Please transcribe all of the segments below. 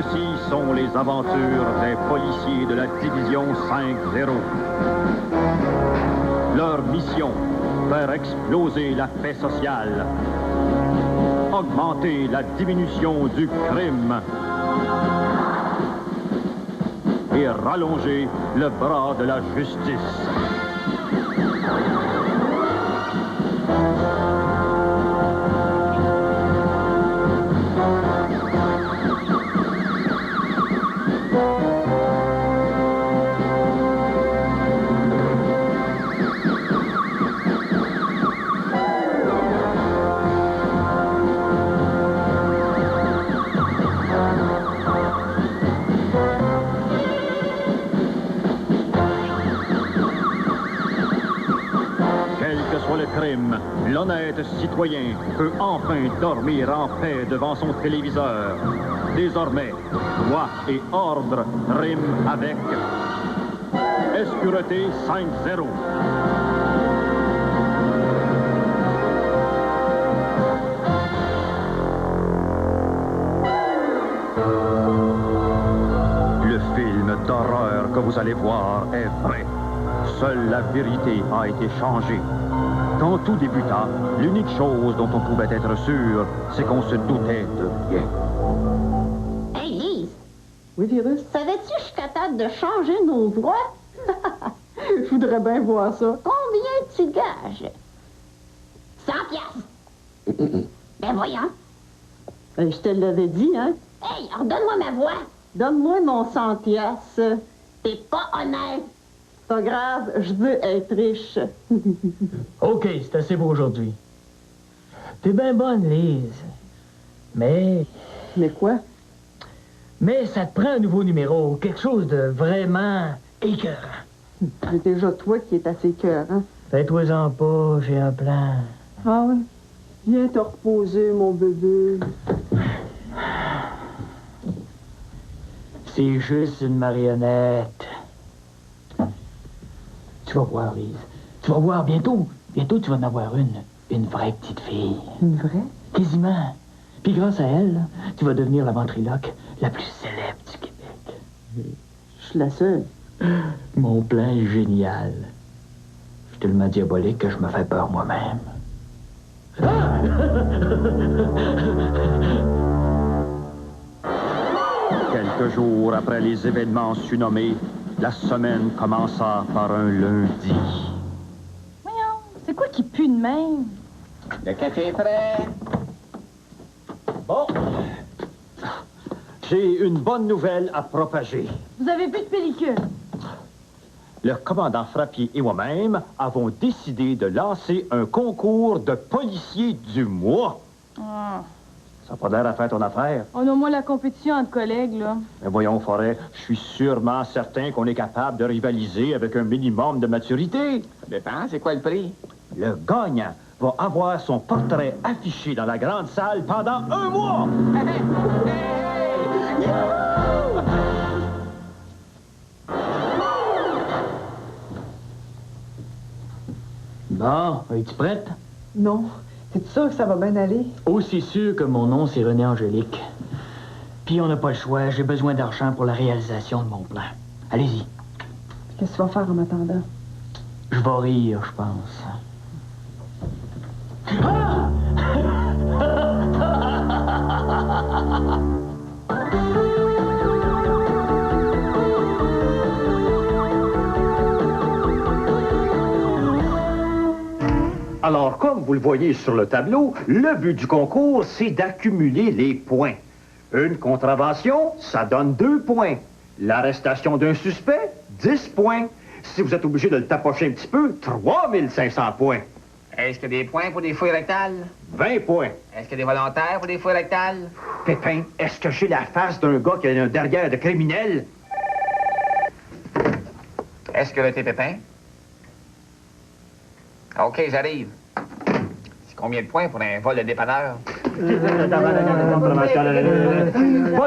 Ceci sont les aventures des policiers de la division 5-0. Leur mission, faire exploser la paix sociale, augmenter la diminution du crime et rallonger le bras de la justice. L'honnête citoyen peut enfin dormir en paix devant son téléviseur. Désormais, loi et ordre riment avec Escureté 5-0. Le film d'horreur que vous allez voir est vrai. Seule la vérité a été changée. Quand tout débuta, l'unique chose dont on pouvait être sûr, c'est qu'on se doutait de rien. Hey, Lise! Oui, Virus? Savais-tu que je suis capable de changer nos voix? Je voudrais bien voir ça. Combien tu gages? 100 piastres. Ben voyons. Je te l'avais dit, hein? Hey, redonne-moi ma voix. Donne-moi mon 100 piastres. T'es pas honnête. Pas grave, je veux être riche. OK, c'est assez pour aujourd'hui. T'es bien bonne, Lise. Mais quoi? Mais ça te prend un nouveau numéro. Quelque chose de vraiment écœurant. C'est déjà toi qui est assez cœur, hein? Fais-toi-en pas, j'ai un plan. Ah oui? Viens te reposer, mon bébé. C'est juste une marionnette. Tu vas voir, Lise. Tu vas voir bientôt. Bientôt, tu vas en avoir une vraie petite fille. Une vraie? Quasiment. Puis grâce à elle, là, tu vas devenir la ventriloque la plus célèbre du Québec. Je suis la seule. Mon plan est génial. Je suis tellement diabolique que je me fais peur moi-même. Quelques jours après les événements surnommés, la semaine commença par un lundi. Voyons, c'est quoi qui pue de même? Le café est prêt. Bon. J'ai une bonne nouvelle à propager. Vous avez plus de pellicule. Le commandant Frappier et moi-même avons décidé de lancer un concours de policiers du mois. Ah. Ça n'a pas l'air à faire ton affaire. On a au moins la compétition entre collègues, là. Mais voyons, Forêt, je suis sûrement certain qu'on est capable de rivaliser avec un minimum de maturité. Ça dépend, c'est quoi le prix? Le gagnant va avoir son portrait affiché dans la grande salle pendant un mois. Bon, es-tu prête? Non. T'es sûr que ça va bien aller? Aussi sûr que mon nom, c'est René Angélique. Puis on n'a pas le choix, j'ai besoin d'argent pour la réalisation de mon plan. Allez-y. Qu'est-ce que tu vas faire en m'attendant? Je vais rire, je pense. Alors, comme vous le voyez sur le tableau, le but du concours, c'est d'accumuler les points. Une contravention, ça donne 2 points. L'arrestation d'un suspect, 10 points. Si vous êtes obligé de le tapocher un petit peu, 3500 points. Est-ce qu'il y a des points pour des fouilles rectales? 20 points. Est-ce qu'il y a des volontaires pour des fouilles rectales? Pépin, est-ce que j'ai la face d'un gars qui a un derrière de criminel? Est-ce que t'es Pépin? OK, j'arrive. C'est combien de points pour un vol de dépanneur? Vol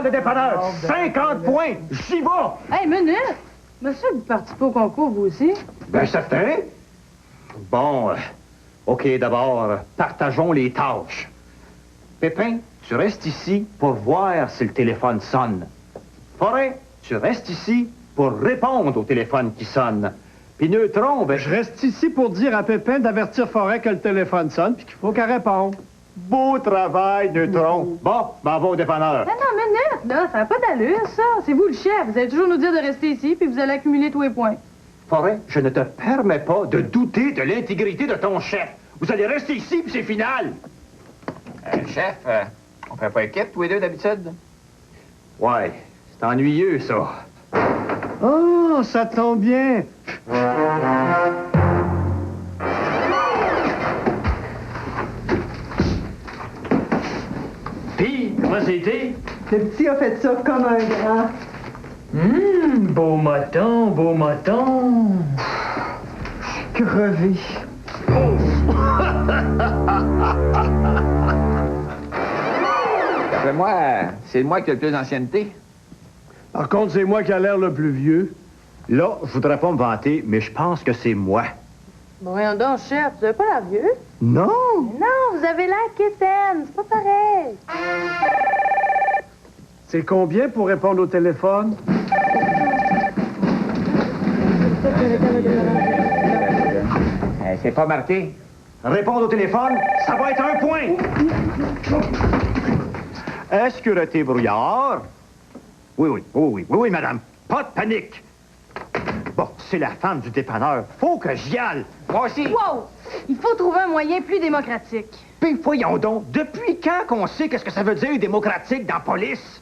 de dépanneur, 50 points. J'y vais. Hey, minute! Monsieur, vous participez au concours, vous aussi? Ben, certain. Bon, OK, d'abord, partageons les tâches. Pépin, tu restes ici pour voir si le téléphone sonne. Forêt, tu restes ici pour répondre au téléphone qui sonne. Puis Neutron, ben... Je reste ici pour dire à Pépin d'avertir Forêt que le téléphone sonne puis qu'il faut qu'elle réponde. Beau travail, Neutron. Bon, ben, va au dépanneur. Non, minute, là, ça n'a pas d'allure, ça. C'est vous le chef. Vous allez toujours nous dire de rester ici, puis vous allez accumuler tous les points. Forêt, je ne te permets pas de douter de l'intégrité de ton chef. Vous allez rester ici, puis c'est final. Chef, on fait pas équipe, tous les deux, d'habitude? Ouais, c'est ennuyeux, ça. Oh, ça tombe bien. Puis, comment c'était? Le petit a fait ça comme un grand. Beau moton, beau moton. Crevé. D'après moi, c'est moi qui ai le plus d'ancienneté. Par contre, c'est moi qui a l'air le plus vieux. Là, je voudrais pas me vanter, mais je pense que c'est moi. Bon, voyons donc, chef, vous avez pas l'air vieux? Non! Non, vous avez l'air quétaine, c'est pas pareil. C'est combien pour répondre au téléphone? C'est pas marqué. Répondre au téléphone, ça va être un point! Sécurité brouillard. Oui, madame. Pas de panique. Bon, c'est la femme du dépanneur. Faut que j'y aille. Moi aussi. Wow! Il faut trouver un moyen plus démocratique. Puis voyons donc, depuis quand qu'on sait qu'est-ce que ça veut dire démocratique dans la police?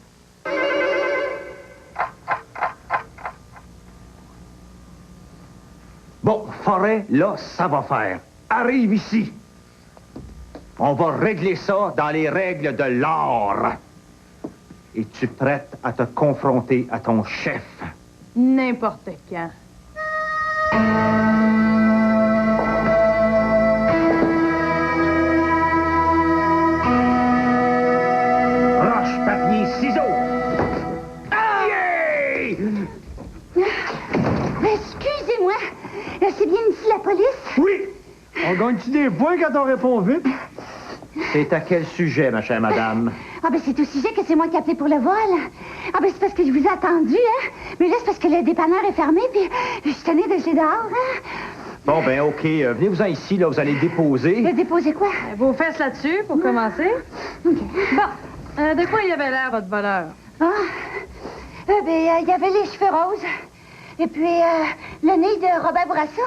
Bon, Forêt, là, ça va faire. Arrive ici. On va régler ça dans les règles de l'art. Es-tu prête à te confronter à ton chef? N'importe quand. Roche, papier, ciseaux! Yeah! Excusez-moi. C'est bien ici la police? Oui! On gagne-tu des points quand on répond vite? C'est à quel sujet, ma chère madame? Ah, ben c'est au sujet que c'est moi qui ai appelé pour le vol. Ah, ben c'est parce que je vous ai attendu, hein. Mais là, c'est parce que le dépanneur est fermé, puis je tenais de chez dehors, hein. Bon, ben, OK. Venez-vous-en ici, là, vous allez déposer. De déposer quoi? Vos fesses là-dessus, pour commencer. OK. Bon, de quoi il avait l'air, votre voleur? Ah, ben, il y avait les cheveux roses. Et puis, le nez de Robert Bourassa.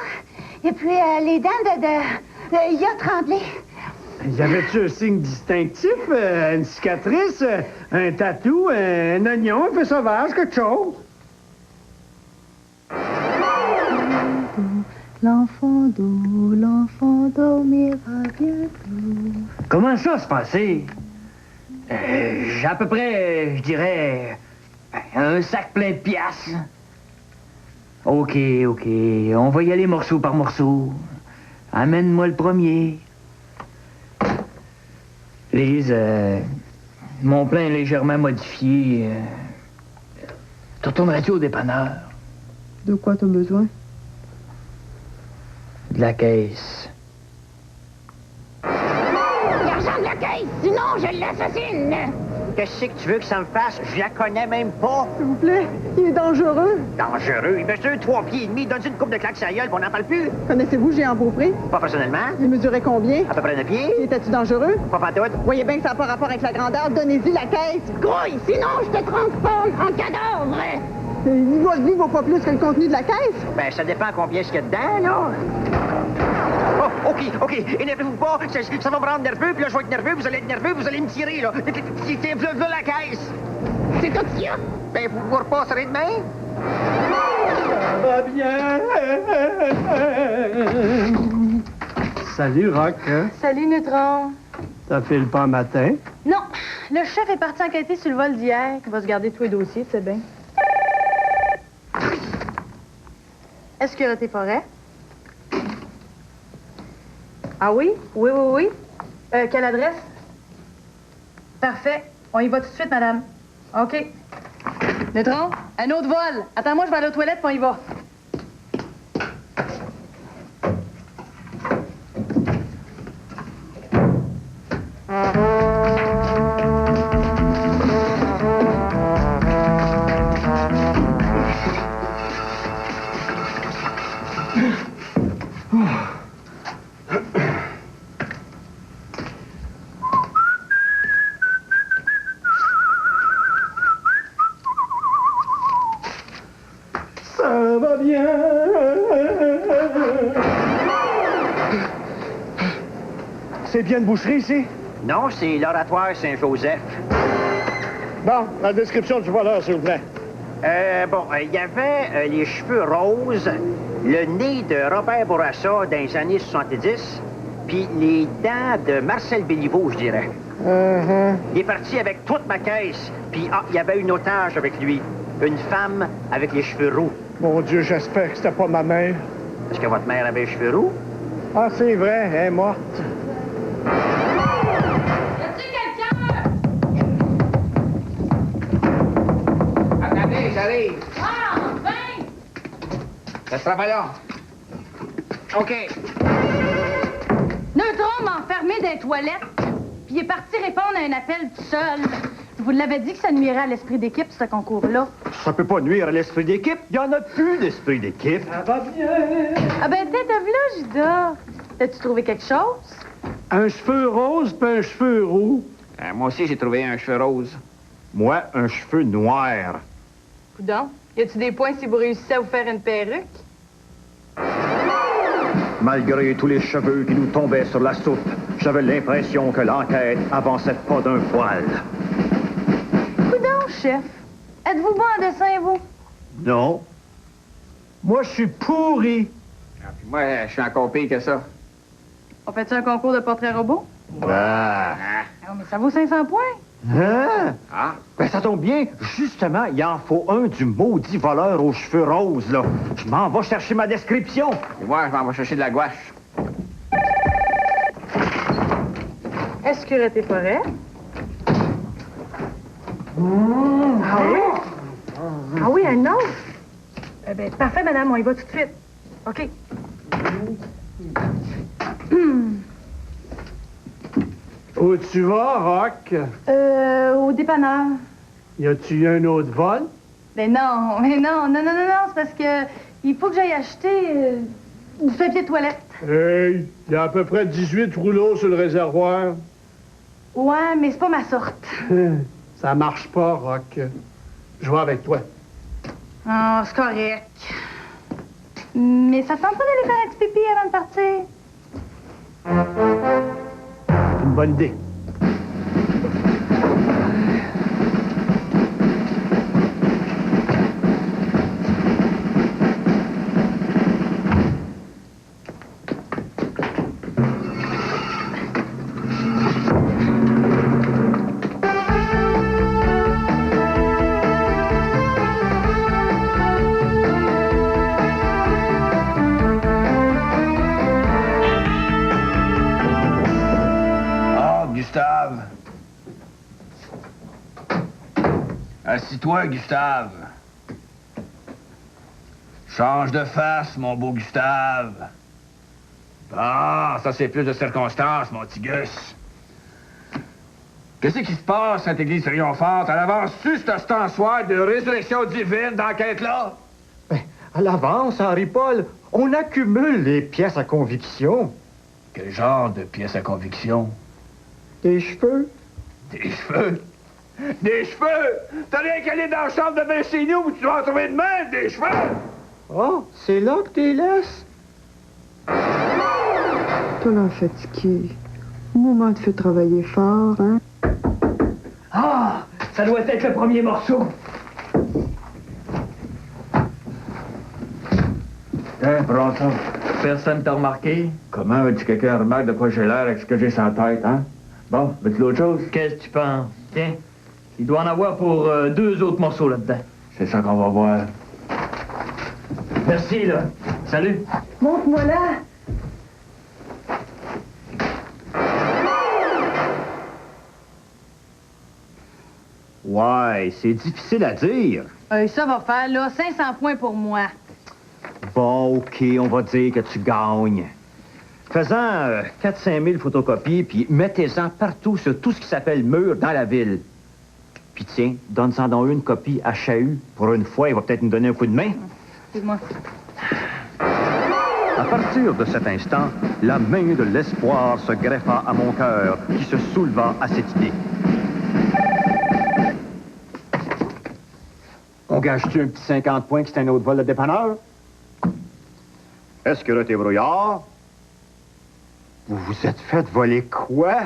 Et puis, les dents de Ia Tremblay. Y avait-tu un signe distinctif? Une cicatrice? Un tatou? Un oignon? Un peu sauvage? Quelque chose? L'enfant dormira bientôt. Comment ça se passait? J'ai à peu près, je dirais, un sac plein de piastres. OK. On va y aller morceau par morceau. Amène-moi le premier. Lise, mon plein est légèrement modifié. Tu retournerais-tu au dépanneur? De quoi t'as besoin? De la caisse. L'argent de la caisse, sinon je l'assassine. Qu'est-ce que tu veux que ça me fasse? Je la connais même pas. S'il vous plaît, il est dangereux. Dangereux. Il mesure 3 pieds et demi. Donne-tu une coupe de claques à la gueule, puis on n'en parle plus? Connaissez-vous Géant Beaupré? Pas personnellement. Il mesurait combien? À peu près 9 pieds. Était-tu dangereux? Pas pantoute. Voyez bien que ça n'a pas rapport avec la grandeur. Donnez-y la caisse. Grouille, sinon je te transforme en cadavre. Votre vie vaut pas plus que le contenu de la caisse. Ben, ça dépend combien ce qu'il y a dedans, là. Oh, OK. Énervez-vous pas. Ça va me rendre nerveux, puis là, je vais être nerveux, vous allez être nerveux, vous allez me tirer, là. C'est la caisse. C'est tout ce qu'il y a. Ben, vous repasserez demain? Va bien. Salut, Rock. Hein? Salut, Neutron. Ça file pas un matin? Non, le chef est parti enquêter sur le vol d'hier. Il va se garder tous les dossiers, c'est bien. Sécurité Forêt? Ah oui? Oui. Quelle adresse? Parfait. On y va tout de suite, madame. OK. Neutron, un autre vol. Attends-moi, je vais aller aux toilettes, puis on y va. C'est bien une boucherie, ici? Non, c'est l'oratoire Saint-Joseph. Bon, la description du voleur, s'il vous plaît. Il y avait les cheveux roses, le nez de Robert Bourassa dans les années 70, puis les dents de Marcel Béliveau, je dirais. Il est parti avec toute ma caisse, puis il y avait une otage avec lui, une femme avec les cheveux roux. Mon Dieu, j'espère que c'était pas ma mère. Est-ce que votre mère avait les cheveux roux? Ah, c'est vrai, elle est morte. Attendez, j'arrive. Ah, enfin! Ça sera pas long. OK. Neutron m'a enfermé dans les toilettes, puis il est parti répondre à un appel tout seul. Je vous l'avais dit que ça nuirait à l'esprit d'équipe, ce concours-là. Ça peut pas nuire à l'esprit d'équipe. Il y en a plus d'esprit d'équipe. Ça va bien. Ah ben, t'es là, Judas. T'as-tu trouvé quelque chose? Un cheveu rose puis un cheveu roux. Moi aussi, j'ai trouvé un cheveu rose. Moi, un cheveu noir. Coudon, y a-tu des points si vous réussissez à vous faire une perruque? Malgré tous les cheveux qui nous tombaient sur la soupe, j'avais l'impression que l'enquête avançait pas d'un poil. Coudon, chef. Êtes-vous bon en dessin, vous? Non. Moi, je suis pourri. Puis moi, je suis encore pire que ça. On fait-tu un concours de portrait robot? Ah. Ah, mais ça vaut 500 points. Hein? Ah. Ben, ça tombe bien. Justement, il en faut un du maudit voleur aux cheveux roses, là. Je m'en vais chercher ma description. Et moi, je m'en vais chercher de la gouache. Sécurité forêt. Ah oui? Ah oui, un autre? Ben, parfait, madame, on y va tout de suite. OK. Où tu vas, Rock? Au dépanneur. Y a-tu eu un autre vol? Mais non, c'est parce que il faut que j'aille acheter du papier de toilette. Hey, y a à peu près 18 rouleaux sur le réservoir. Ouais, mais c'est pas ma sorte. Ça marche pas, Rock. Je vais avec toi. Ah, c'est correct. Mais ça te tente pas d'aller faire un petit pipi avant de partir? Une bonne idée. Gustave. Assis-toi, Gustave. Change de face, mon beau Gustave. Ah, ça c'est plus de circonstances, mon petit Gus. Qu'est-ce qui se passe, cette église triomphante? Elle avance-tu ce temps soir de résurrection divine d'enquête-là? Ben, à l'avance, Henri-Paul, on accumule les pièces à conviction. Quel genre de pièces à conviction? Des cheveux. Des cheveux? Des cheveux? T'as rien qu'à aller dans la chambre de bain chez nous où tu vas en trouver de même, des cheveux! Oh, c'est là que t'es laisses? T'as l'air fatigué. Maman te fait travailler fort, hein? Ah! Ça doit être le premier morceau. Hein, Bronson? Personne t'a remarqué? Comment veux-tu que quelqu'un remarque de quoi j'ai l'air avec ce que j'ai sur la tête, hein? Bon, veux-tu l'autre chose? Qu'est-ce que tu penses? Tiens, il doit en avoir pour 2 autres morceaux là-dedans. C'est ça qu'on va voir. Merci, là. Salut. Montre-moi là. Ouais, c'est difficile à dire. Ça va faire, là, 500 points pour moi. Bon, OK, on va dire que tu gagnes. Fais-en 4-5 000 photocopies, puis mettez-en partout sur tout ce qui s'appelle mur dans la ville. Puis tiens, donne-en donc une copie à Chahut. Pour une fois, il va peut-être nous donner un coup de main. Excuse-moi. À partir de cet instant, la main de l'espoir se greffa à mon cœur, qui se souleva à cette idée. On gage-tu un petit 50 points que c'est un autre vol de dépanneur? Est-ce que là, t'es brouillard? Vous vous êtes fait voler quoi?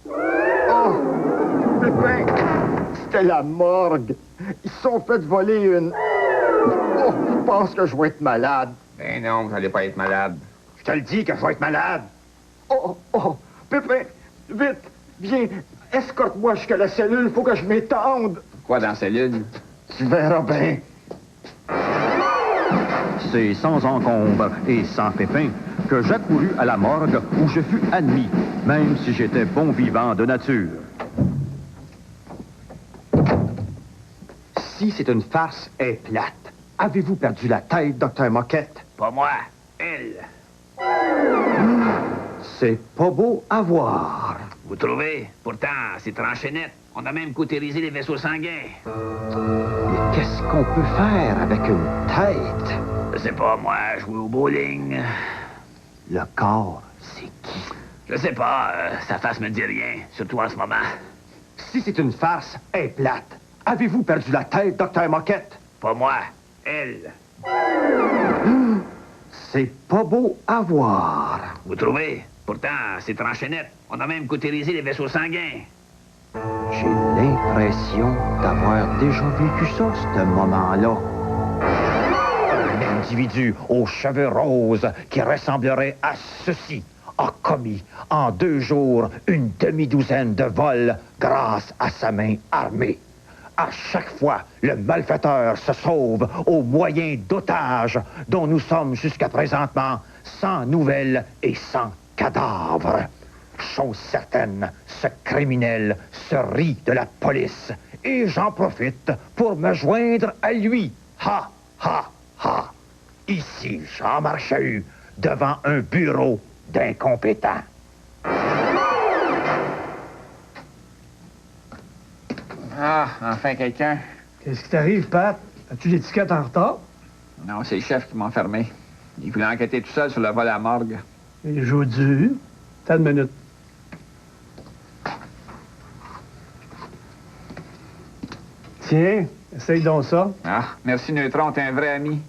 Oh! Pépin! C'était la morgue. Ils se sont fait voler une... Oh, je pense que je vais être malade. Ben non, vous n'allez pas être malade. Je te le dis que je vais être malade. Oh, oh, Pépin, vite, viens, escorte-moi jusqu'à la cellule, faut que je m'étende. Quoi dans la cellule? Tu verras bien. C'est sans encombre et sans pépin que j'accourus à la morgue où je fus admis, même si j'étais bon vivant de nature. Si c'est une farce est plate, avez-vous perdu la tête, Dr. Moquette? Pas moi, elle. C'est pas beau à voir. Vous trouvez? Pourtant, c'est tranché net. On a même cautérisé les vaisseaux sanguins. Mais qu'est-ce qu'on peut faire avec une tête? Je sais pas, moi, jouer au bowling. Le corps, c'est qui? Je sais pas, sa face me dit rien, surtout en ce moment. Si c'est une farce est plate, avez-vous perdu la tête, Dr. Moquette? Pas moi, elle. C'est pas beau à voir. Vous trouvez? Pourtant, c'est tranché net. On a même cautérisé les vaisseaux sanguins. J'ai l'impression d'avoir déjà vécu ça, ce moment-là. Un individu aux cheveux roses qui ressemblerait à ceci a commis en 2 jours une demi-douzaine de vols grâce à sa main armée. À chaque fois, le malfaiteur se sauve au moyen d'otages dont nous sommes jusqu'à présentement sans nouvelles et sans cadavres. Chose certaine, ce criminel se rit de la police et j'en profite pour me joindre à lui. Ha, ha, ha. Ici, Jean-Marc Chahut, devant un bureau d'incompétents. Ah, enfin quelqu'un. Qu'est-ce qui t'arrive, Pat? As-tu l'étiquette en retard? Non, c'est le chef qui m'a enfermé. Il voulait enquêter tout seul sur le vol à la morgue. Il joue dur. T'as une minute. Tiens, essaye donc ça. Ah, merci Neutron, t'es un vrai ami.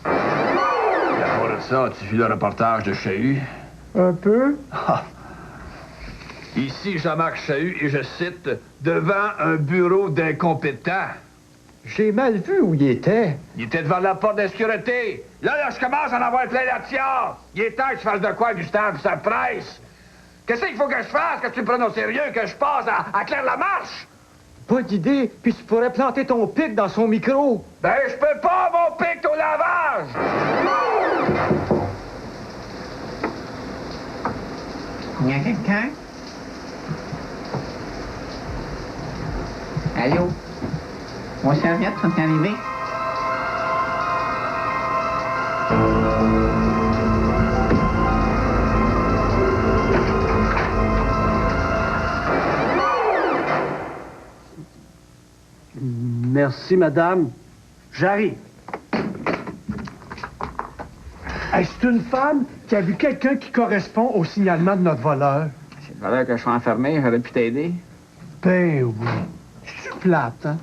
À part de ça, tu vis le reportage de Chahut? Un peu. Ici Jean-Marc Chahut, et je cite, devant un bureau d'incompétents. J'ai mal vu où il était. Il était devant la porte de sécurité. Là, je commence à en avoir plein la tiare. Il est temps que tu fasses de quoi, Gustave, ça presse. Qu'est-ce qu'il faut que je fasse, que tu me prennes au sérieux, que je passe à Claire Lamarche? Pas d'idée, puis tu pourrais planter ton pic dans son micro. Ben, je peux pas, mon pic au lavage! Il y a quelqu'un? Allô? Vos serviettes sont arrivées? Merci, madame. J'arrive. Est-ce une femme qui a vu quelqu'un qui correspond au signalement de notre voleur? C'est pas là que je sois enfermé, j'aurais pu t'aider. Ben oui. C'est plate, hein?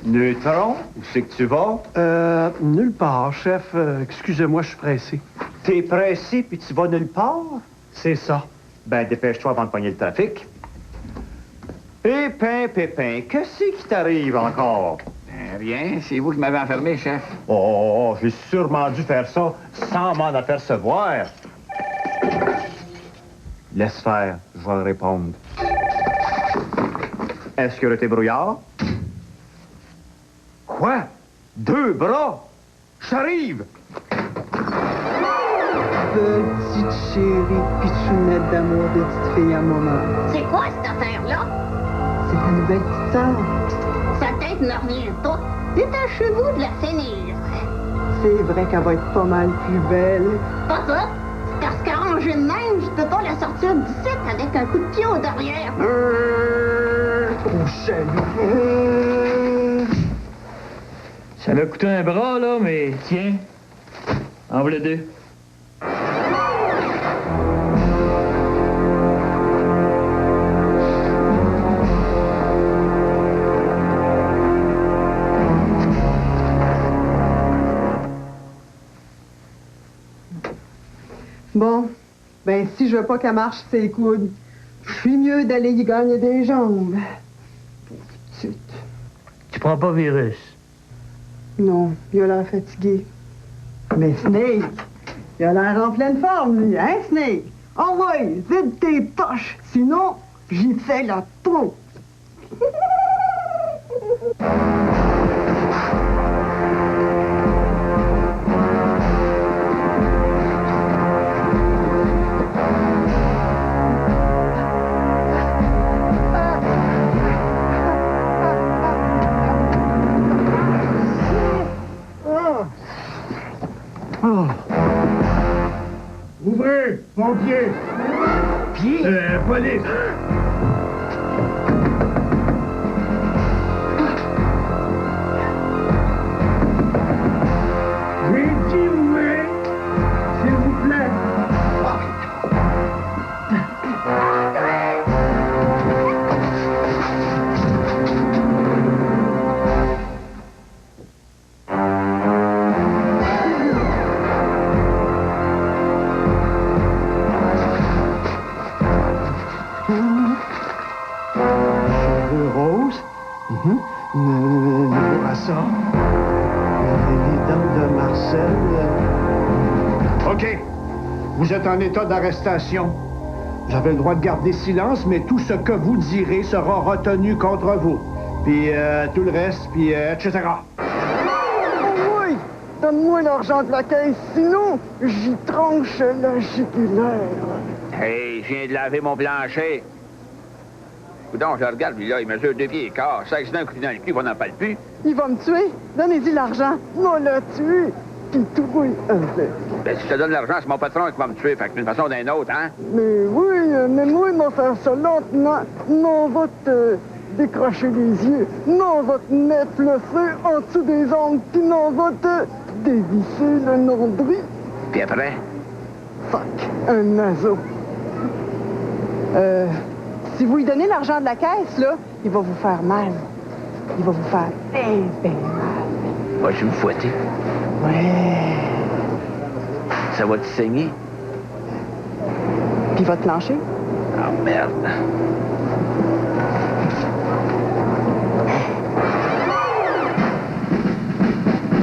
Neutron, où c'est que tu vas? Nulle part, chef. Excusez-moi, je suis pressé. T'es pressé puis tu vas nulle part? C'est ça. Ben, dépêche-toi avant de pogner le trafic. Pépin, qu'est-ce qui t'arrive encore? Rien, c'est vous qui m'avez enfermé, chef. Oh, j'ai sûrement dû faire ça sans m'en apercevoir. Laisse faire, je vais répondre. Est-ce que t'es brouillard? Quoi? 2 bras? J'arrive! Petite chérie, pitchounette d'amour de petite fille à maman. C'est quoi cette affaire-là? C'est ta nouvelle petite sœur. Sa tête ne revient pas. Détachez-vous de la finir. C'est vrai qu'elle va être pas mal plus belle. Pas ça. Parce qu'arrangée de même, je peux pas la sortir d'ici avec un coup de pied au derrière. Oh, jaloux. Ça m'a coûté un bras, là, mais tiens, en voilà 2. Bon, ben si je veux pas qu'elle marche ses coudes, je suis mieux d'aller y gagner des jambes. Pauvre petite. Tu prends pas virus? Non, il a l'air fatigué. Mais Snake, il a l'air en pleine forme, lui, hein, Snake? Oh ouais, vide tes poches, sinon, j'y fais la peau. Ouvrez, pompier! Pied? Police! J'ai dit ouvrez, s'il vous plaît. Rose. Ça. Les dents de Marcel. OK. Vous êtes en état d'arrestation. Vous avez le droit de garder silence, mais tout ce que vous direz sera retenu contre vous. Puis tout le reste, puis etc. Oh oui! Donne-moi l'argent de la caisse, sinon, j'y tranche la jugulaire. Hey, je viens de laver mon plancher. Coudon, je le regarde, lui, là, il mesure 2 pieds et quart. Ça, accident, un coup dans le cul, il n'en parle plus. Il va me tuer. Donnez-y l'argent. Moi, le tuer. Puis tout avec. Ben, si je te donne l'argent, c'est mon patron qui va me tuer. Fait que d'une façon ou d'une autre, hein? Mais oui, mais moi, il m'a fait ça lentement. Non, on va te décrocher les yeux. Non, on va te mettre le feu en dessous des ongles. Puis non, on va te dévisser le nombril. Puis après? Fuck, un naso. Si vous lui donnez l'argent de la caisse, là, il va vous faire mal. Il va vous faire bien mal. Vas-tu me fouetter? Ouais. Ça va te saigner? Puis il va te plancher? Ah, merde.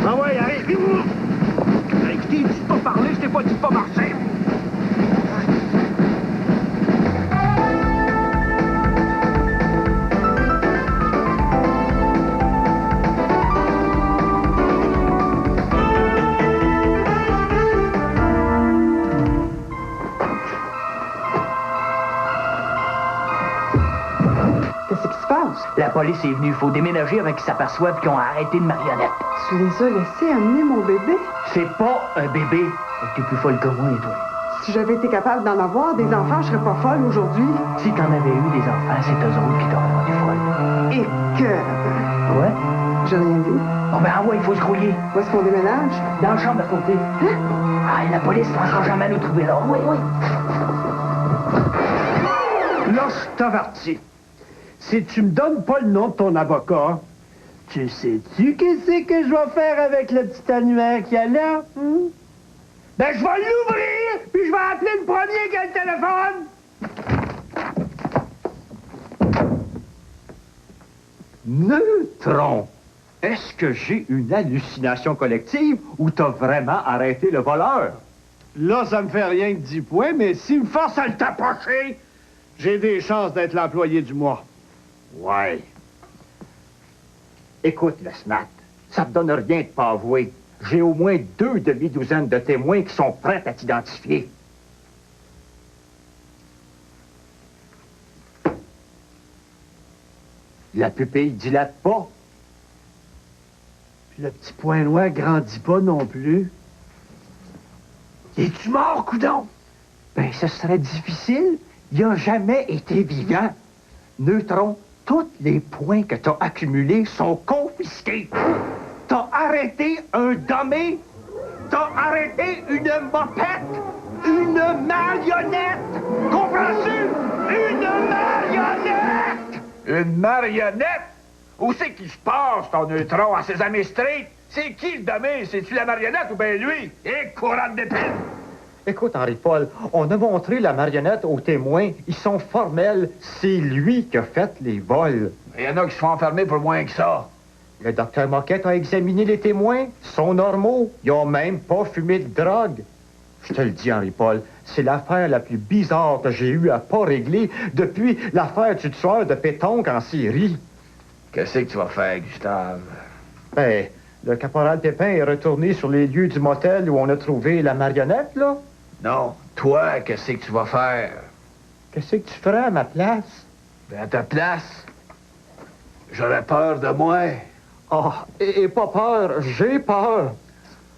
Ah ouais, arrive! Hey, je t'ai dit de pas parler, je t'ai pas dit de pas marcher. Qu'est-ce qui se passe? La police est venue. Il faut déménager avant qu'ils s'aperçoivent qu'ils ont arrêté une marionnette. Tu les as laissés amener mon bébé? C'est pas un bébé. T'es plus folle que moi, toi. Si j'avais été capable d'en avoir des enfants, je serais pas folle aujourd'hui. Si t'en avais eu des enfants, c'est eux autres qui t'auraient rendu folle. Et que... Ouais? J'ai rien vu. Bon, ben, ouais, il faut se grouiller. Où est-ce qu'on déménage? Dans la chambre à côté. Hein? Ah, la police ne pensera jamais nous trouver là. Oui, oui. Là, je t'avertis. Si tu me donnes pas le nom de ton avocat, tu sais-tu qu'est-ce que je vais faire avec le petit annuaire qu'il y a là? Hein? Ben, je vais l'ouvrir, puis je vais appeler le premier qui a le téléphone. Neutron! Est-ce que j'ai une hallucination collective ou t'as vraiment arrêté le voleur? Là, ça me fait rien de 10 points, mais s'il me force à le tapocher, j'ai des chances d'être l'employé du mois. Ouais. Écoute, le SNAT, ça te donne rien de pas avouer. J'ai au moins 2 demi-douzaines de témoins qui sont prêts à t'identifier. La pupille dilate pas. Puis le petit point noir grandit pas non plus. Es-tu mort, coudon? Ben, ce serait difficile. Il n'a jamais été vivant. Neutron, tous les points que t'as accumulés sont confisqués. T'as arrêté un dommé. T'as arrêté une mopette. Une marionnette. Comprends-tu? Une marionnette! Une marionnette? Où c'est qu'il se passe, ton neutron, à Sesame Street? C'est qui le dommé? C'est-tu la marionnette ou bien lui? Et courant d'épine! Écoute, Henri-Paul, on a montré la marionnette aux témoins. Ils sont formels. C'est lui qui a fait les vols. Il y en a qui se font enfermer pour moins que ça. Le docteur Moquette a examiné les témoins. Ils sont normaux. Ils ont même pas fumé de drogue. Je te le dis, Henri-Paul, c'est l'affaire la plus bizarre que j'ai eu à pas régler depuis l'affaire du tueur de pétanque en Syrie. Qu'est-ce que tu vas faire, Gustave? Ben, le caporal Pépin est retourné sur les lieux du motel où on a trouvé la marionnette, là. Non, toi, qu'est-ce que tu vas faire? Qu'est-ce que tu ferais à ma place? Ben, à ta place, j'aurais peur de moi. Ah, et pas peur, j'ai peur.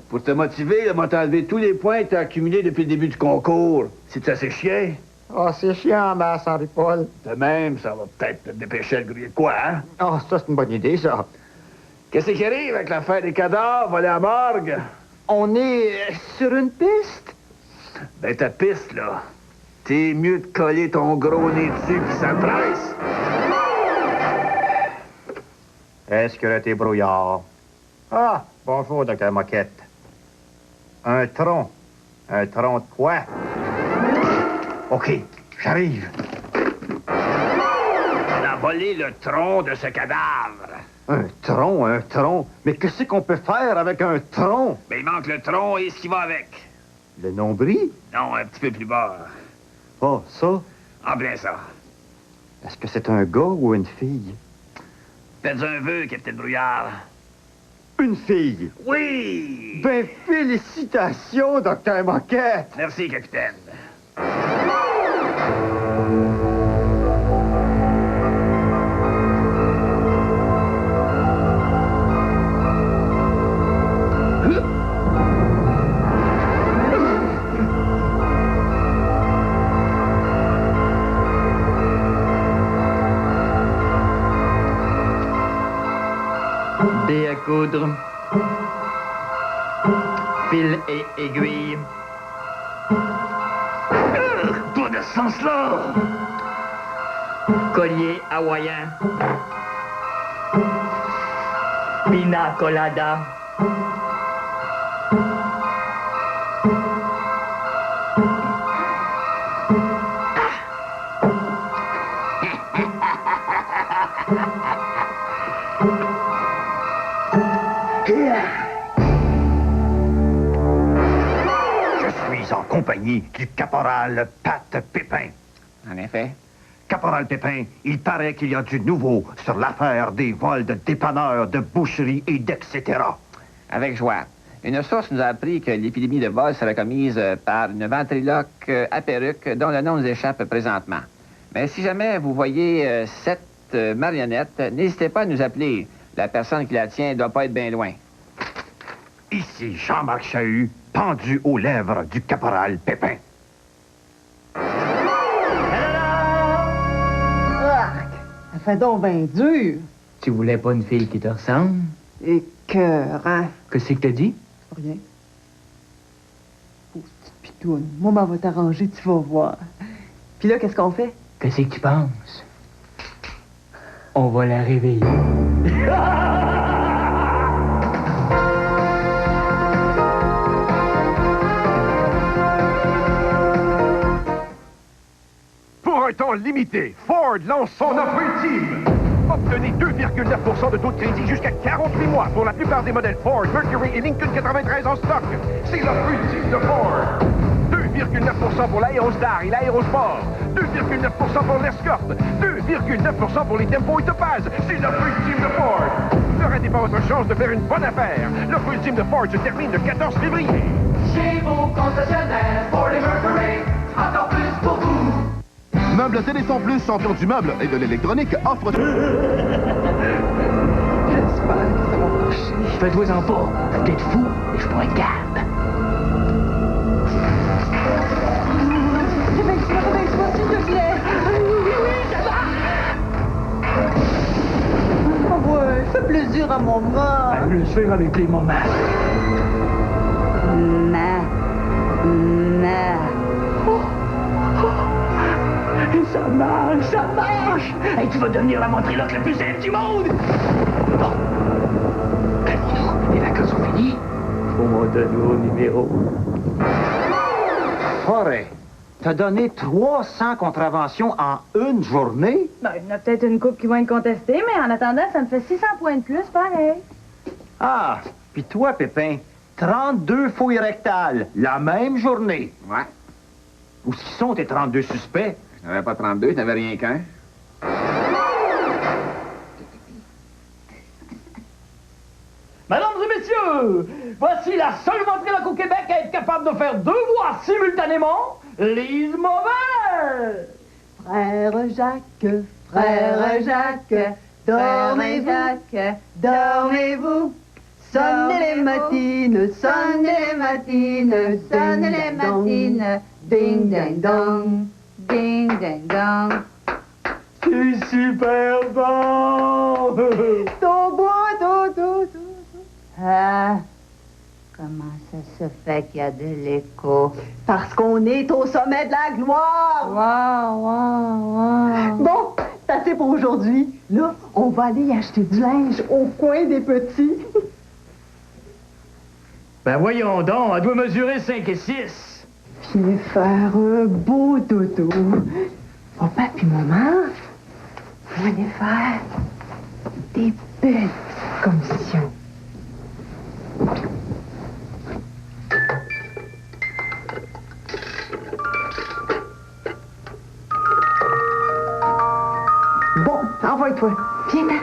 Pour te motiver, on t'a enlevé tous les points que t'as accumulés depuis le début du concours. C'est assez chiant. Ah, c'est chiant en masse, Henri-Paul. De même, ça va peut-être te dépêcher de griller de quoi, hein? Ah, ça, c'est une bonne idée, ça. Qu'est-ce qui arrive avec l'affaire des cadavres volés à la morgue? On est sur une piste? Ben, ta piste, là, t'es mieux de coller ton gros nez dessus pis ça presse. Est-ce que t'es brouillard? Ah, bonjour, docteur Moquette. Un tronc. Un tronc de quoi? OK, j'arrive. On a volé le tronc de ce cadavre. Un tronc, un tronc. Mais qu'est-ce qu'on peut faire avec un tronc? Ben, il manque le tronc et ce qui va avec. Le nombril? Non, un petit peu plus bas. Oh, ça? En plein ça. Est-ce que c'est un gars ou une fille? Faites un vœu, Capitaine Brouillard. Une fille? Oui! Ben, félicitations, docteur Moquette! Merci, capitaine. Dé à coudre. Fil et aiguille. Pas de sens là! Collier hawaïen. Pina colada. Je suis en compagnie du caporal Pat Pépin. En effet. Caporal Pépin, il paraît qu'il y a du nouveau sur l'affaire des vols de dépanneurs, de boucheries et d'etc. Avec joie. Une source nous a appris que l'épidémie de vol serait commise par une ventriloque à perruque dont le nom nous échappe présentement. Mais si jamais vous voyez cette marionnette, n'hésitez pas à nous appeler. La personne qui la tient ne doit pas être bien loin. Ici Jean-Marc Chahut, pendu aux lèvres du caporal Pépin. Arc! Ça fait donc bien dur. Tu voulais pas une fille qui te ressemble? Écœurant. Qu'est-ce que t'as dit? Rien. Pauvre petite pitoune. Moi, m'en va t'arranger, tu vas voir. Puis là, qu'est-ce qu'on fait? Qu'est-ce que tu penses? On va la réveiller. Pour un temps limité, Ford lance son offre ultime. Obtenez 2,9% de taux de crédit jusqu'à 48 mois pour la plupart des modèles Ford, Mercury et Lincoln 93 en stock. C'est l'offre ultime de Ford. 2,9% pour l'Aérostar et l'Aérosport. 2,9% pour l'Escort. 2,9% pour les Tempo et Topaz. C'est l'offre ultime de Ford. Ne ratez pas votre chance de faire une bonne affaire. L'offre ultime de Ford se termine le 14 février. Chez vos concessionnaires Ford et Mercury, encore plus pour vous. Meubles Téléthon Plus, champion du meuble et de l'électronique, offre... J'espère que ça va marcher. Fais-toi-en pas. Je suis peut-être fou, mais je suis pas un câble. Réveille-toi, s'il te plaît. Oui, ça va. Oh ouais, fais plaisir à mon mât. Je le fais avec les moments. Ma. Ça marche, ça marche! Hey, tu vas devenir la ventriloque la plus célèbre du monde! Bon. Calmons-nous, les vacances sont finies. Faut m'en donner au numéro. Forêt, t'as donné 300 contraventions en une journée? Ben, il y en a peut-être une couple qui vont être contestées, mais en attendant, ça me fait 600 points de plus, pareil. Ah, puis toi, Pépin, 32 fouilles rectales, la même journée. Ouais. Où sont tes 32 suspects? Je n'avais pas 32, je n'avais rien qu'un. Mesdames et messieurs, voici la seule ventriloque au Québec à être capable de faire 2 voix simultanément. Lise Mauvais! Frère Jacques, dormez-vous, dormez-vous. Sonnez les matines, sonnez les matines, sonnez les matines. Ding, ding, dong, ding, ding, dong. C'est super bon! Ah, comment ça se fait qu'il y a de l'écho? Parce qu'on est au sommet de la gloire! Wow. Bon, c'est assez pour aujourd'hui. Là, on va aller acheter du linge au coin des petits. Ben voyons donc, elle doit mesurer 5 et 6. Viens faire un beau dodo. Papa puis maman, on va aller faire des belles commissions. Bon, envoie-toi. Viens là.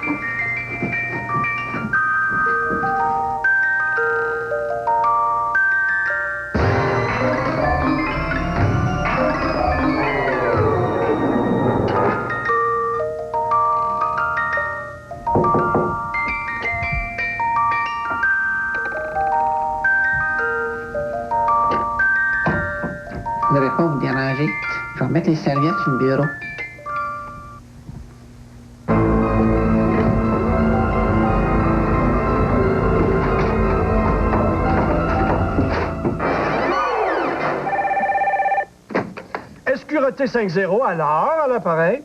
Je ne vais pas vous déranger. Je vais remettre les serviettes sur le bureau. Escureté 5-0 à l'heure à l'appareil.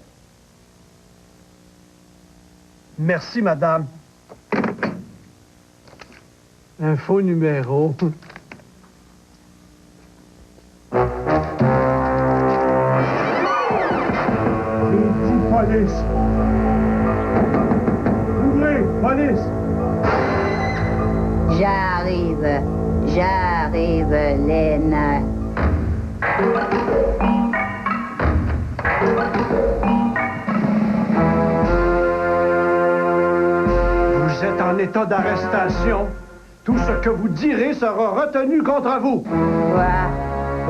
Merci, madame. Un faux numéro. Police! Ouvrez! Police! J'arrive, Léna. Vous êtes en état d'arrestation. Tout ce que vous direz sera retenu contre vous. Quoi?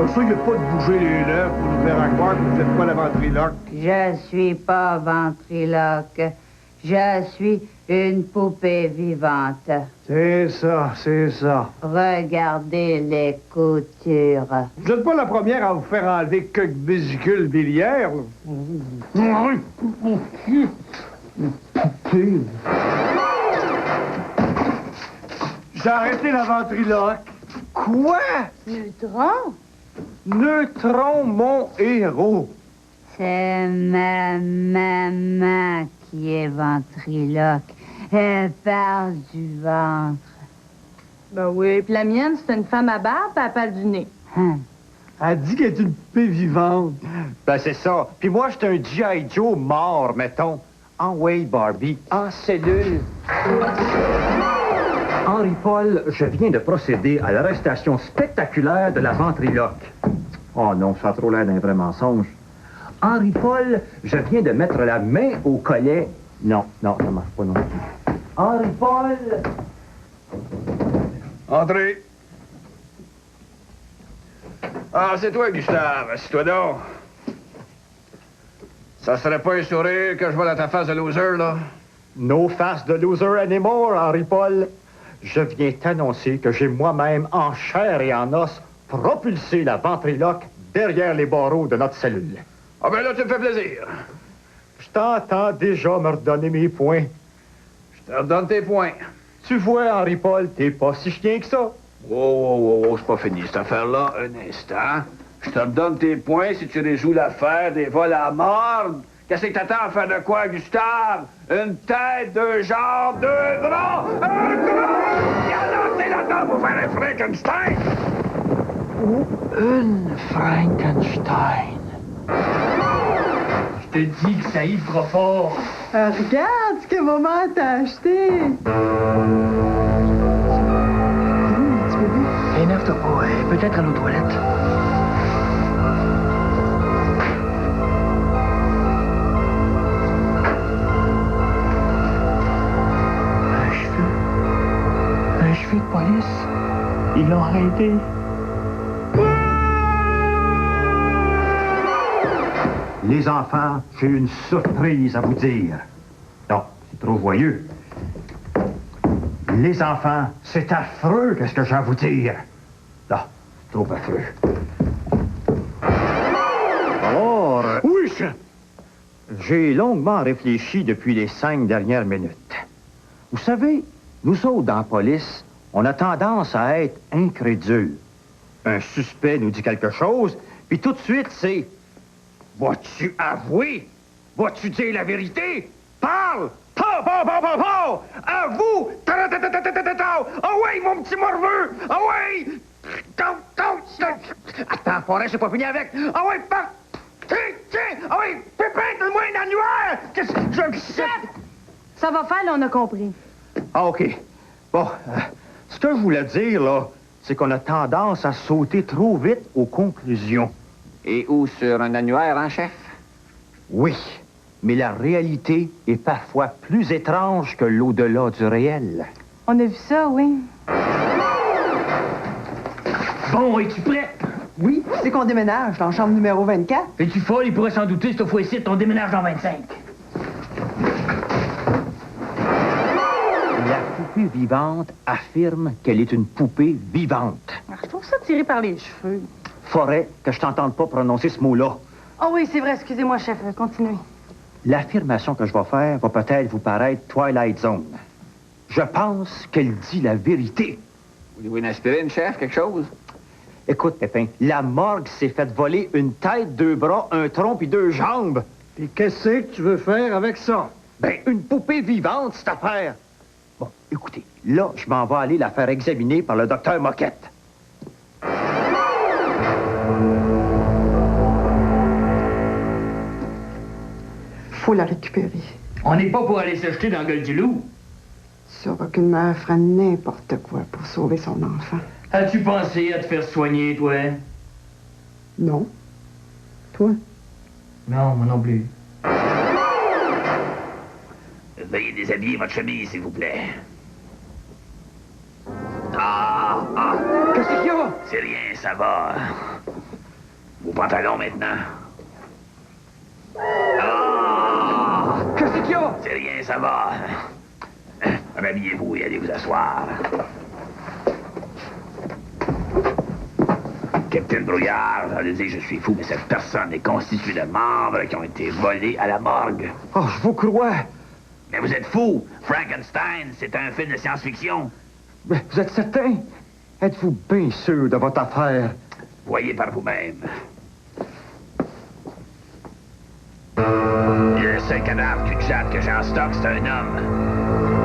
Essayez pas de bouger les lèvres pour nous faire croire que vous n'êtes pas la ventriloque. Je suis pas ventriloque. Je suis une poupée vivante. C'est ça, c'est ça. Regardez les coutures. Vous n'êtes pas la première à vous faire enlever quelques vésicules biliaires. J'ai arrêté la ventriloque. Quoi? Neutron? Neutron, mon héros. C'est ma maman qui est ventriloque. Elle parle du ventre. Ben oui, puis la mienne, c'est une femme à barbe, puis elle parle du nez. Elle dit qu'elle est une poupée vivante. Ben c'est ça. Puis moi, j'étais un G.I. Joe mort, mettons. En way, Barbie. En cellule. Henri-Paul, je viens de procéder à l'arrestation spectaculaire de la ventriloque. Oh non, ça a trop l'air d'un vrai mensonge. Henri-Paul, je viens de mettre la main au collet. Non, ça marche pas non plus. Henri-Paul! Entrez. Ah, c'est toi, Gustave. Assieds-toi donc. Ça serait pas un sourire que je vois dans ta face de loser, là? No face de loser anymore, Henri-Paul. Je viens t'annoncer que j'ai moi-même, en chair et en os, propulsé la ventriloque derrière les barreaux de notre cellule. Ah ben là, tu me fais plaisir. Je t'entends déjà me redonner mes points. Je te redonne tes points. Tu vois, Henri-Paul, t'es pas si chien que ça. Oh, c'est pas fini, cette affaire-là. Un instant. Je te redonne tes points si tu résous l'affaire des vols à mort. Qu'est-ce que t'attends à faire de quoi, Gustave? Une tête, 2 jambes, 2 bras, un gros! Y'a lancé là-dedans pour faire un Frankenstein! Une Frankenstein. Je te dis que ça y fera fort. Regarde ce que maman t'a acheté. Tu veux bien? Énerve-toi pas, peut-être à nos toilettes. Un cheveu de police. Ils l'ont arrêté. Les enfants, j'ai une surprise à vous dire. Non, c'est trop joyeux. Les enfants, c'est affreux, qu'est-ce que j'ai à vous dire. Non, c'est trop affreux. Alors... Oui, chef. J'ai longuement réfléchi depuis les 5 dernières minutes. Vous savez, nous autres, dans la police, on a tendance à être incrédules. Un suspect nous dit quelque chose, puis tout de suite, c'est... Vas-tu avouer? Vas-tu dire la vérité? Parle! Pow, pow, pow, pow, pow! Avoue! Ah ouais, mon petit morveux! Ah ouais! Attends, forêt, j'ai pas fini avec! Ah ouais, parle! Tiens! Ah ouais, Pépin, donne-moi un annuaire! Qu'est-ce que je... Chef! Ça va faire, là, on a compris. Ah, OK. Bon, ce que je voulais dire, là, c'est qu'on a tendance à sauter trop vite aux conclusions. Et ou sur un annuaire, hein, chef? Oui, mais la réalité est parfois plus étrange que l'au-delà du réel. On a vu ça, oui. Bon, es-tu prêt? Oui, c'est qu'on déménage dans la chambre numéro 24. Es-tu folle? Il pourrait s'en douter, cette fois-ci, on déménage dans 25. La poupée vivante affirme qu'elle est une poupée vivante. Je trouve ça tiré par les cheveux. Forêt, que je t'entende pas prononcer ce mot-là. Ah oui, c'est vrai, excusez-moi, chef. Continuez. L'affirmation que je vais faire va peut-être vous paraître Twilight Zone. Je pense qu'elle dit la vérité. Voulez-vous une aspirine, chef, quelque chose? Écoute, Pépin, la morgue s'est faite voler une tête, 2 bras, un tronc puis 2 jambes. Et qu'est-ce que tu veux faire avec ça? Ben, une poupée vivante, cette affaire. Bon, écoutez, là, je m'en vais aller la faire examiner par le docteur Moquette. Faut la récupérer. On n'est pas pour aller se jeter dans la gueule du loup. Ça va qu'une mère fera n'importe quoi pour sauver son enfant. As-tu pensé à te faire soigner, toi? Non. Toi? Non, moi non plus. Veuillez déshabiller votre chemise, s'il vous plaît. Qu'est-ce qu'il y a? C'est rien, ça va. Vos pantalons, maintenant. Qu'est-ce qu'il y a? C'est rien, ça va. Rhabillez-vous et allez vous asseoir. Capitaine Brouillard, allez dire, je suis fou, mais cette personne est constituée de membres qui ont été volés à la morgue. Oh, je vous crois. Mais vous êtes fou. Frankenstein, c'est un film de science-fiction. Mais vous êtes certain? Êtes-vous bien sûr de votre affaire? Voyez par vous-même. Le seul cadavre qu'une chatte que j'ai en stock, c'est un homme.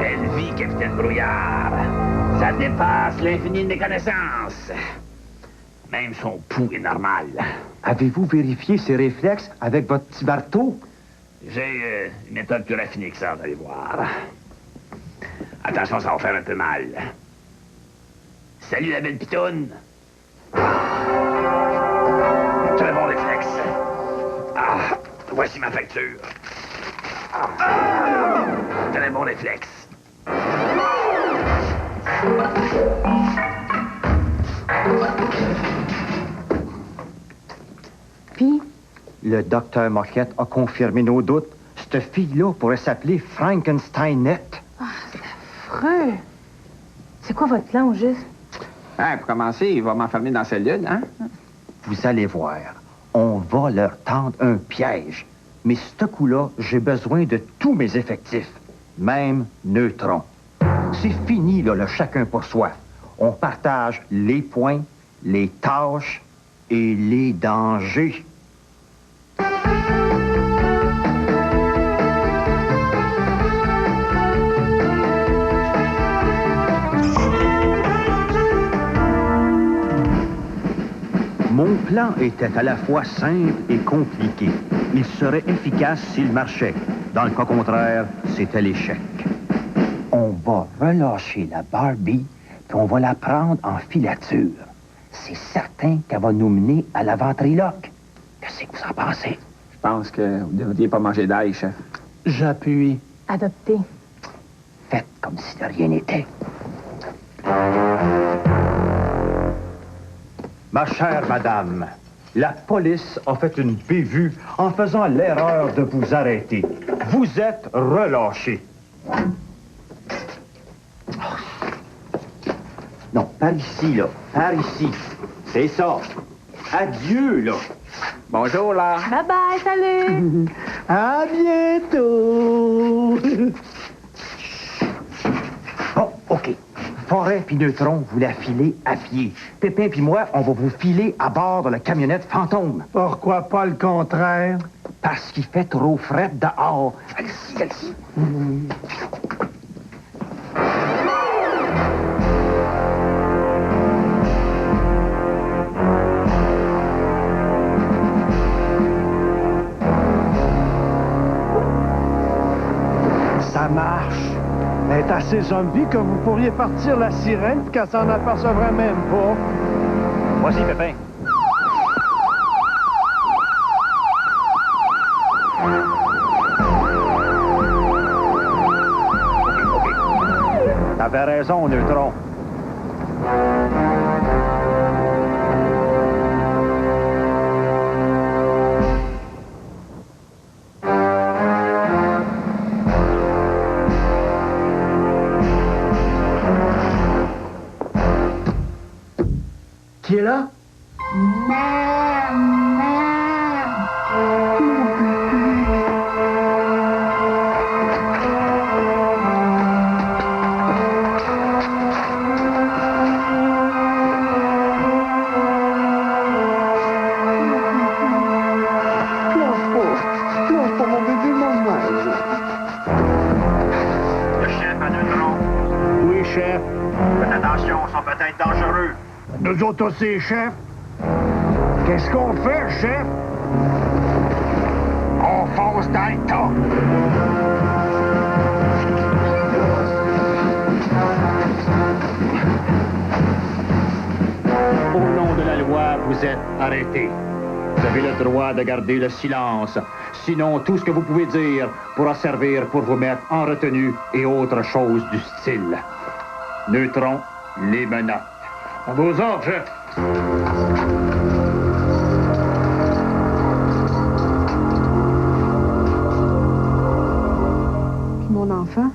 Elle vit, Capitaine Brouillard. Ça dépasse l'infini des connaissances. Même son pouls est normal. Avez-vous vérifié ses réflexes avec votre petit marteau? J'ai une méthode plus raffinée que ça, vous allez voir. Attention, ça va faire un peu mal. Salut, la belle pitoune. Très bon réflexe. Voici ma facture. Très bon réflexe. Puis? Le docteur Moquette a confirmé nos doutes. Cette fille-là pourrait s'appeler Frankensteinette. Ah, c'est affreux. C'est quoi votre plan, au juste? Ah, pour commencer, il va m'enfermer dans la cellule, hein? Vous allez voir. On va leur tendre un piège. Mais ce coup-là, j'ai besoin de tous mes effectifs. Même neutrons. C'est fini, là, le chacun pour soi. On partage les points, les tâches et les dangers. Mon plan était à la fois simple et compliqué. Il serait efficace s'il marchait. Dans le cas contraire, c'était l'échec. On va relâcher la Barbie, puis on va la prendre en filature. C'est certain qu'elle va nous mener à la ventriloque. Qu'est-ce que vous en pensez? Je pense que vous ne devriez pas manger d'ail, chef. J'appuie. Adopté. Faites comme si de rien n'était. Ma chère madame, la police a fait une bévue en faisant l'erreur de vous arrêter. Vous êtes relâché. Non, par ici, là. Par ici. C'est ça. Adieu, là. Bonjour, là. Bye-bye, salut! À bientôt! Bon, OK. Forêt puis Neutron, vous la filez à pied. Pépin puis moi, on va vous filer à bord de la camionnette fantôme. Pourquoi pas le contraire? Parce qu'il fait trop fret dehors. Allez-y, allez-y. Ça marche. Elle est assez zombie que vous pourriez partir la sirène puis qu'elle s'en apercevrait même pas. Voici, Pépin. T'avais raison, Neutron. Qui est là? Pleure pas, mon bébé, maman. Le chef à Neutron. Oui, chef. Faites attention, ils sont peut-être dangereux. Nous autres aussi, chef. Qu'est-ce qu'on fait, chef? On fonce dans le tas. Au nom de la loi, vous êtes arrêté. Vous avez le droit de garder le silence. Sinon, tout ce que vous pouvez dire pourra servir pour vous mettre en retenue et autre chose du style. Neutron, les menottes. À vos ordres, chef. Puis mon enfant?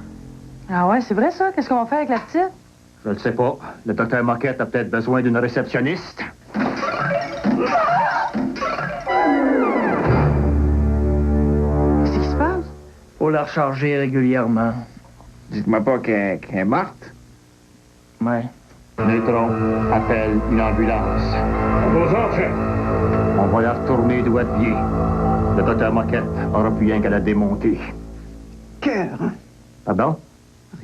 Ah ouais, c'est vrai ça? Qu'est-ce qu'on va faire avec la petite? Je ne sais pas. Le docteur Moquette a peut-être besoin d'une réceptionniste. Qu'est-ce qui se passe? Faut la recharger régulièrement. Dites-moi pas qu'elle est morte. Ouais. Neutron, appelle une ambulance. À vos ordres, chef. On va la retourner d'où elle vient. Le docteur Moquette aura plus rien qu'à la démonter. Cœur, hein? Pardon?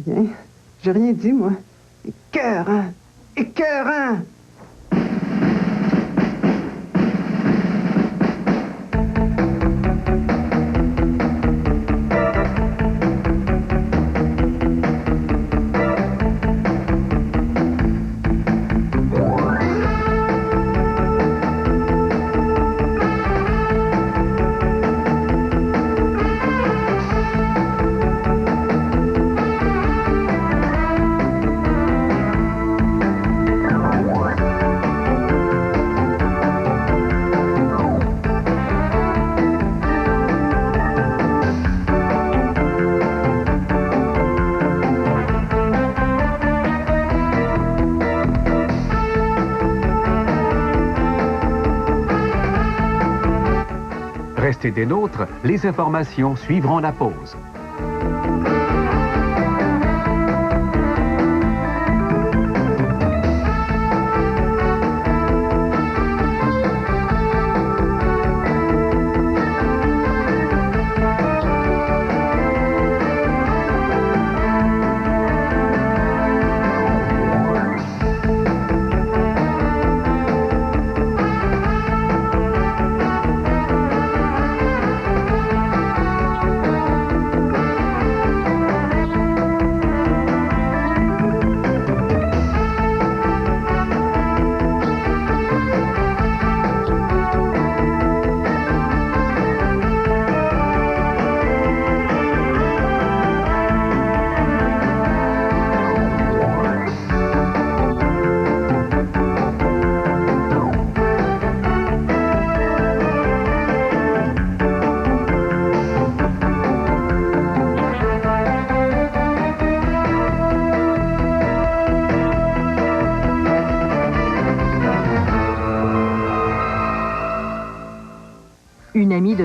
Rien. J'ai rien dit, moi. Cœur, hein? Écœurant! Restez des nôtres, les informations suivront la pause. une amie de